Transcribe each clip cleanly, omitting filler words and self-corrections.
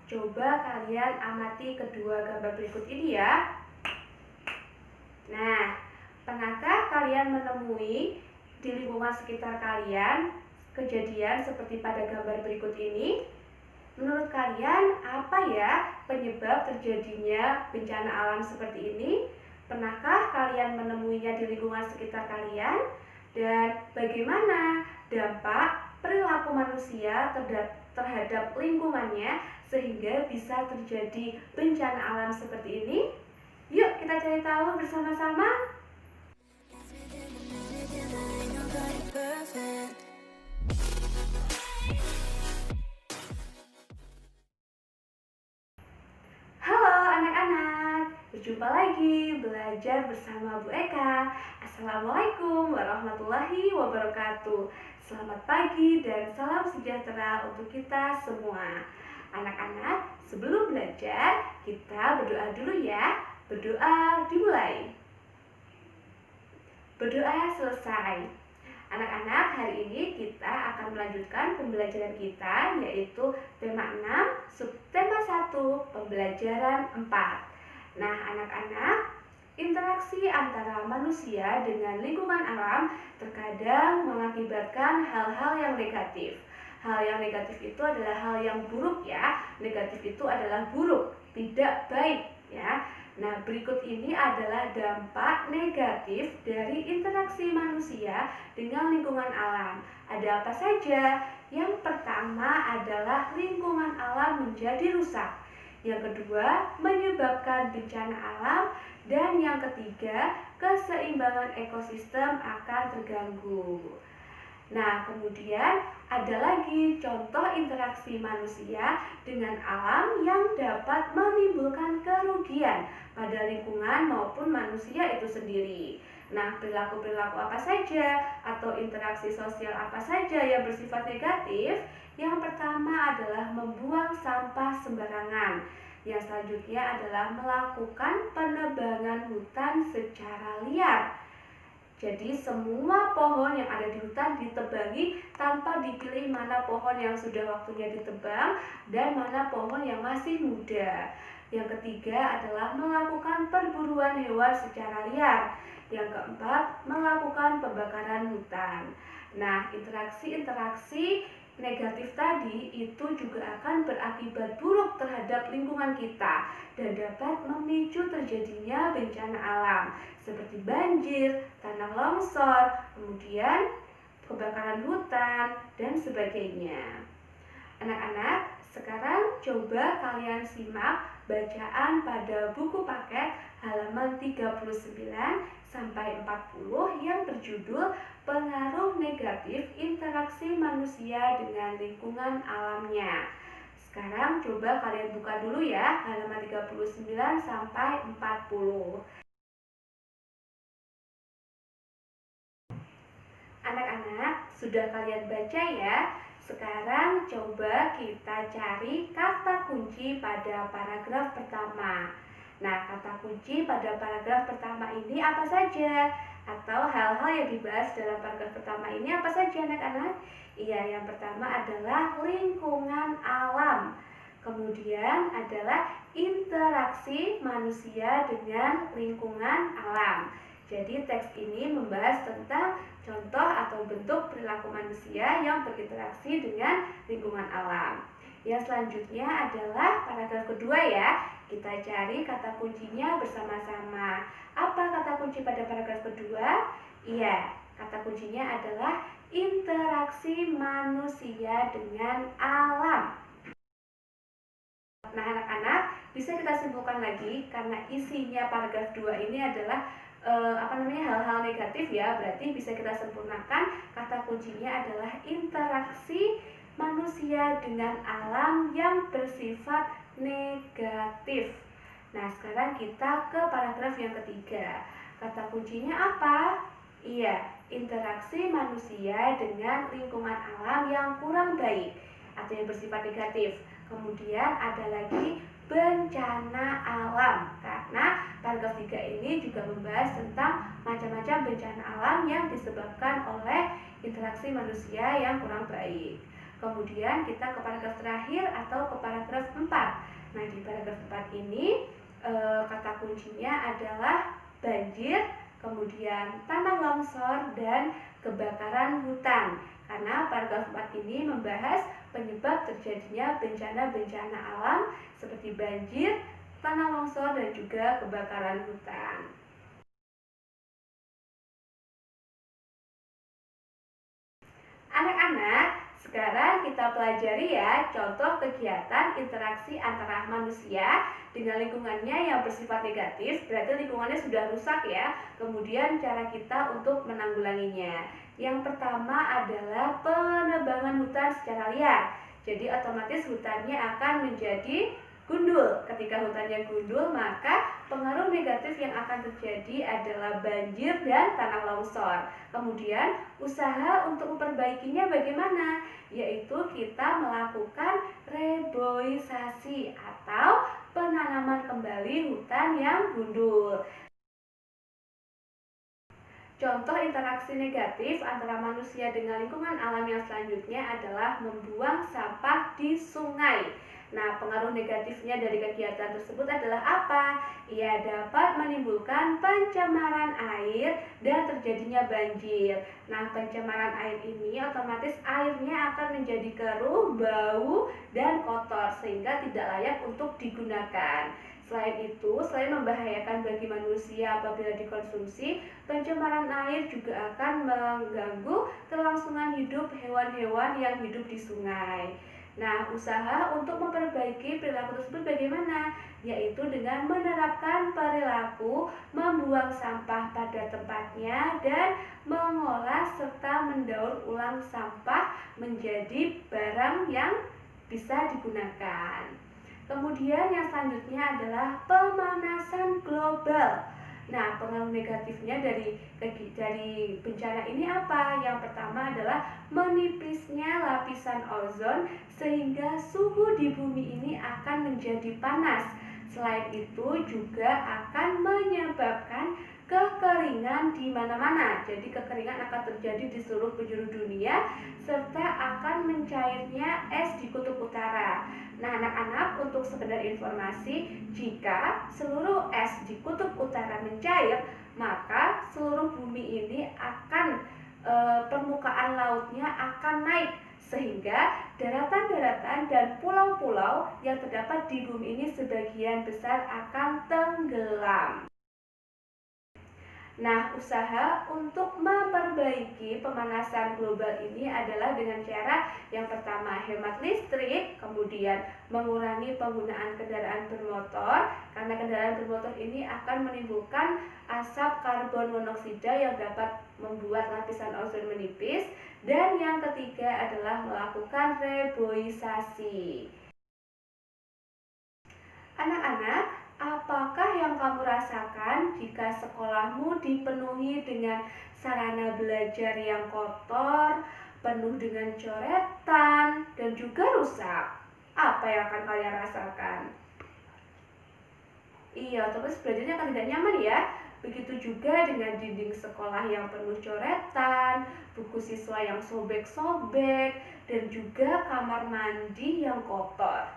coba kalian amati kedua gambar berikut ini ya. Nah, pernahkah kalian menemui di lingkungan sekitar kalian kejadian seperti pada gambar berikut ini? Menurut kalian, apa ya penyebab terjadinya bencana alam seperti ini? Pernahkah kalian menemuinya di lingkungan sekitar kalian? Dan bagaimana dampak perilaku manusia terhadap lingkungannya sehingga bisa terjadi bencana alam seperti ini? Yuk kita cari tahu bersama-sama. Halo anak-anak, berjumpa lagi belajar bersama Bu Eka. Assalamualaikum warahmatullahi wabarakatuh. Selamat pagi dan salam sejahtera untuk kita semua. Anak-anak, sebelum belajar kita berdoa dulu ya. Berdoa dimulai. Berdoa selesai. Anak-anak, hari ini kita akan melanjutkan pembelajaran kita, yaitu tema 6, subtema 1, pembelajaran 4. Nah, anak-anak, interaksi antara manusia dengan lingkungan alam terkadang mengakibatkan hal-hal yang negatif. Hal yang negatif itu adalah hal yang buruk ya. Negatif itu adalah buruk, tidak baik ya. Nah, berikut ini adalah dampak negatif dari interaksi manusia dengan lingkungan alam. Ada apa saja? Yang pertama adalah lingkungan alam menjadi rusak. Yang kedua, menyebabkan bencana alam. Dan yang ketiga, keseimbangan ekosistem akan terganggu. Nah, kemudian ada lagi contoh interaksi manusia dengan alam yang dapat menimbulkan kerugian pada lingkungan maupun manusia itu sendiri. Nah, perilaku-perilaku apa saja atau interaksi sosial apa saja yang bersifat negatif? Yang pertama adalah membuang sampah sembarangan. Yang selanjutnya adalah melakukan penebangan hutan secara liar. Jadi semua pohon yang ada di hutan ditebangi tanpa dipilih mana pohon yang sudah waktunya ditebang dan mana pohon yang masih muda. Yang ketiga adalah melakukan perburuan hewan secara liar. Yang keempat, melakukan pembakaran hutan. Nah, interaksi-interaksi negatif tadi itu juga akan berakibat buruk terhadap lingkungan kita dan dapat memicu terjadinya bencana alam seperti banjir, tanah longsor, kemudian kebakaran hutan, dan sebagainya. Anak-anak, sekarang coba kalian simak bacaan pada buku paket halaman 39 sampai 40 yang berjudul Pengaruh Negatif Interaksi Manusia dengan Lingkungan Alamnya. Sekarang coba kalian buka dulu ya halaman 39 sampai 40. Anak-anak, sudah kalian baca ya? Sekarang coba kita cari kata kunci pada paragraf pertama. Nah, kata kunci pada paragraf pertama ini apa saja? Atau hal-hal yang dibahas dalam paragraf pertama ini apa saja anak-anak? Iya, yang pertama adalah lingkungan alam. Kemudian adalah interaksi manusia dengan lingkungan alam. Jadi teks ini membahas tentang contoh atau bentuk perilaku manusia yang berinteraksi dengan lingkungan alam. Yang selanjutnya adalah paragraf kedua ya. Kita cari kata kuncinya bersama-sama. Apa kata kunci pada paragraf kedua? Iya, kata kuncinya adalah interaksi manusia dengan alam. Nah, anak-anak, bisa kita simpulkan lagi karena isinya paragraf 2 ini adalah hal-hal negatif ya, berarti bisa kita sempurnakan kata kuncinya adalah interaksi manusia dengan alam yang bersifat negatif. Nah, sekarang kita ke paragraf yang ketiga. Kata kuncinya apa? Iya, interaksi manusia dengan lingkungan alam yang kurang baik atau yang bersifat negatif. Kemudian ada lagi bencana alam, karena paragraf 3 ini juga membahas tentang macam-macam bencana alam yang disebabkan oleh interaksi manusia yang kurang baik. Kemudian kita ke paragraf terakhir atau ke paragraf 4. Nah, di paragraf 4 ini kata kuncinya adalah banjir, kemudian tanah longsor, dan kebakaran hutan. Karena paragraf 4 ini membahas penyebab terjadinya bencana-bencana alam seperti banjir, tanah longsor, dan juga kebakaran hutan. Anak-anak, sekarang kita pelajari ya contoh kegiatan interaksi antara manusia dengan lingkungannya yang bersifat negatif, berarti lingkungannya sudah rusak ya. Kemudian cara kita untuk menanggulanginya. Yang pertama adalah penebangan hutan secara liar. Jadi otomatis hutannya akan menjadi gundul. Ketika hutannya gundul, maka pengaruh negatif yang akan terjadi adalah banjir dan tanah longsor. Kemudian usaha untuk memperbaikinya bagaimana? Yaitu kita melakukan reboisasi atau penanaman kembali hutan yang gundul. Contoh interaksi negatif antara manusia dengan lingkungan alam yang selanjutnya adalah membuang sampah di sungai. Nah, pengaruh negatifnya dari kegiatan tersebut adalah apa? Ia dapat menimbulkan pencemaran air dan terjadinya banjir. Nah, pencemaran air ini otomatis airnya akan menjadi keruh, bau, dan kotor sehingga tidak layak untuk digunakan. Selain itu, selain membahayakan bagi manusia apabila dikonsumsi, pencemaran air juga akan mengganggu kelangsungan hidup hewan-hewan yang hidup di sungai. Nah, usaha untuk memperbaiki perilaku tersebut bagaimana? Yaitu dengan menerapkan perilaku membuang sampah pada tempatnya dan mengolah serta mendaur ulang sampah menjadi barang yang bisa digunakan. Kemudian yang selanjutnya adalah pemanasan global. Nah, pengaruh negatifnya dari bencana ini apa? Yang pertama adalah menipisnya lapisan ozon sehingga suhu di bumi ini akan menjadi panas. Selain itu juga akan menyebabkan kekeringan di mana-mana. Jadi kekeringan akan terjadi di seluruh penjuru dunia serta akan mencairnya es di kutub utara. Nah, anak-anak, untuk sekedar informasi, jika seluruh es di kutub utara mencair, maka seluruh bumi ini akan permukaan lautnya akan naik sehingga daratan-daratan dan pulau-pulau yang terdapat di bumi ini sebagian besar akan tenggelam. Nah, usaha untuk memperbaiki pemanasan global ini adalah dengan cara yang pertama hemat listrik, kemudian mengurangi penggunaan kendaraan bermotor, karena kendaraan bermotor ini akan menimbulkan asap karbon monoksida yang dapat membuat lapisan ozon menipis, dan yang ketiga adalah melakukan reboisasi. Anak-anak, apakah yang kamu rasakan jika sekolahmu dipenuhi dengan sarana belajar yang kotor, penuh dengan coretan, dan juga rusak? Apa yang akan kalian rasakan? Iya, otomatis belajarnya akan tidak nyaman ya. Begitu juga dengan dinding sekolah yang penuh coretan, buku siswa yang sobek-sobek, dan juga kamar mandi yang kotor.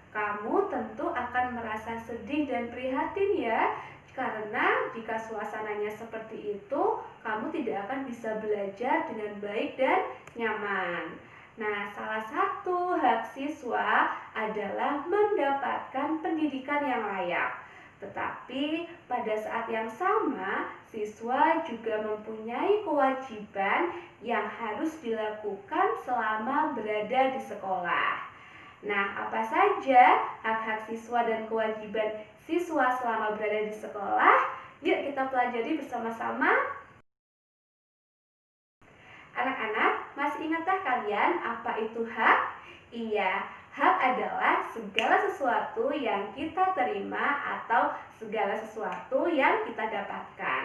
Kamu tentu akan merasa sedih dan prihatin ya, karena jika suasananya seperti itu, kamu tidak akan bisa belajar dengan baik dan nyaman. Nah, salah satu hak siswa adalah mendapatkan pendidikan yang layak. Tetapi pada saat yang sama, siswa juga mempunyai kewajiban yang harus dilakukan selama berada di sekolah. Nah, apa saja hak-hak siswa dan kewajiban siswa selama berada di sekolah? Yuk kita pelajari bersama-sama. Anak-anak, masih ingatkah kalian apa itu hak? Iya, hak adalah segala sesuatu yang kita terima atau segala sesuatu yang kita dapatkan.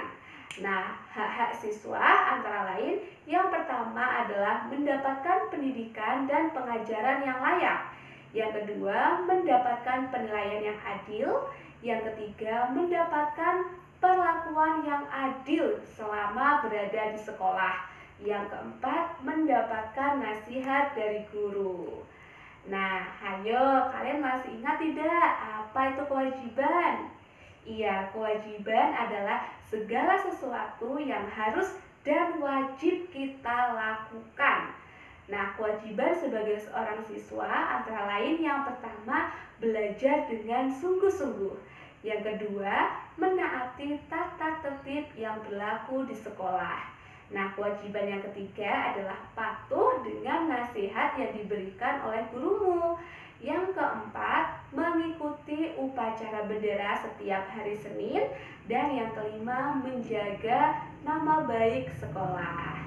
Nah, hak-hak siswa antara lain yang pertama adalah mendapatkan pendidikan dan pengajaran yang layak. Yang kedua, mendapatkan penilaian yang adil. Yang ketiga, mendapatkan perlakuan yang adil selama berada di sekolah. Yang keempat, mendapatkan nasihat dari guru. Nah, hayo, kalian masih ingat tidak apa itu kewajiban? Iya, kewajiban adalah segala sesuatu yang harus dan wajib kita lakukan. Nah, kewajiban sebagai seorang siswa antara lain yang pertama, belajar dengan sungguh-sungguh. Yang kedua, menaati tata tertib yang berlaku di sekolah. Nah, kewajiban yang ketiga adalah patuh dengan nasihat yang diberikan oleh gurumu. Yang keempat, mengikuti upacara bendera setiap hari Senin. Dan yang kelima, menjaga nama baik sekolah.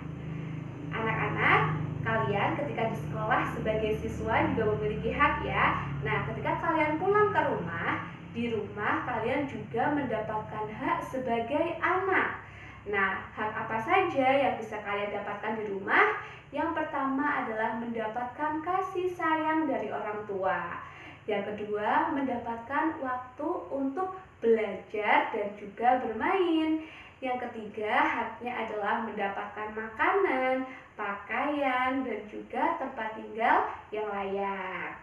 Anak-anak, kalian ketika di sekolah sebagai siswa juga memiliki hak ya. Nah, ketika kalian pulang ke rumah, di rumah kalian juga mendapatkan hak sebagai anak. Nah, hak apa saja yang bisa kalian dapatkan di rumah? Yang pertama adalah mendapatkan kasih sayang dari orang tua. Yang kedua, mendapatkan waktu untuk belajar dan juga bermain. Yang ketiga, haknya adalah mendapatkan makanan, pakaian, dan juga tempat tinggal yang layak.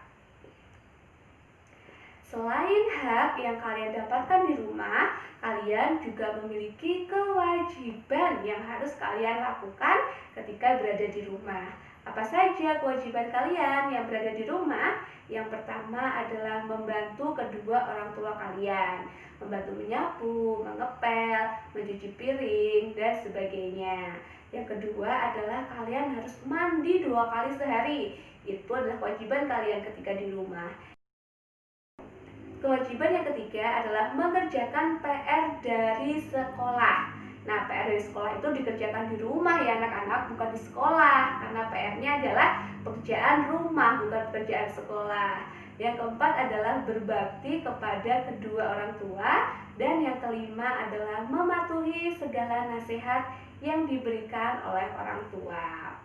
Selain hak yang kalian dapatkan di rumah, kalian juga memiliki kewajiban yang harus kalian lakukan ketika berada di rumah. Apa saja kewajiban kalian yang berada di rumah? Yang pertama adalah membantu kedua orang tua kalian, membantu menyapu, mengepel, mencuci piring, dan sebagainya. Yang kedua adalah kalian harus mandi 2 kali sehari. Itu adalah kewajiban kalian ketika di rumah. Kewajiban yang ketiga adalah mengerjakan PR dari sekolah. Nah, PR dari sekolah itu dikerjakan di rumah ya anak-anak, bukan di sekolah. Karena PR-nya adalah pekerjaan rumah, bukan pekerjaan sekolah. Yang keempat adalah berbakti kepada kedua orang tua. Dan yang kelima adalah mematuhi segala nasihat yang diberikan oleh orang tua.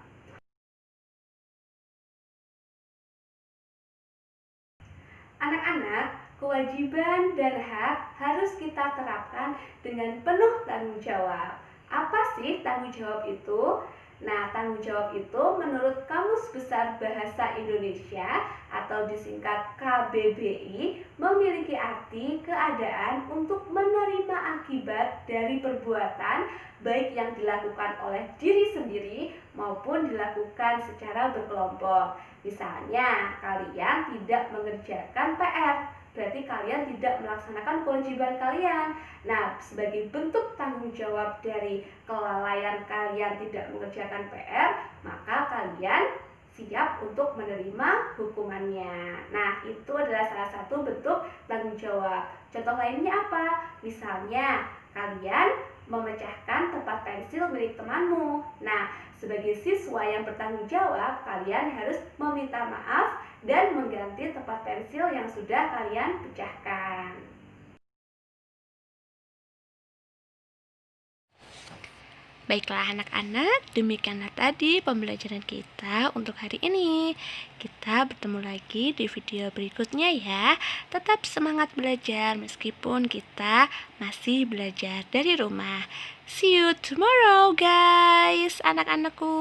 Anak-anak, kewajiban dan hak harus kita terapkan dengan penuh tanggung jawab. Apa sih tanggung jawab itu? Nah, tanggung jawab itu menurut Kamus Besar Bahasa Indonesia atau disingkat KBBI memiliki arti keadaan untuk menerima akibat dari perbuatan baik yang dilakukan oleh diri sendiri maupun dilakukan secara berkelompok. Misalnya, kalian tidak mengerjakan PR, berarti kalian tidak melaksanakan kewajiban kalian. Nah, sebagai bentuk tanggung jawab dari kelalaian kalian tidak mengerjakan PR, maka kalian siap untuk menerima hukumannya. Nah, itu adalah salah satu bentuk tanggung jawab. Contoh lainnya apa? Misalnya, kalian memecahkan tempat pensil milik temanmu. Nah, sebagai siswa yang bertanggung jawab, kalian harus meminta maaf dan mengganti tempat pensil yang sudah kalian pecahkan. Baiklah anak-anak, demikianlah tadi pembelajaran kita untuk hari ini. Kita bertemu lagi di video berikutnya ya. Tetap semangat belajar meskipun kita masih belajar dari rumah. See you tomorrow guys, anak-anakku.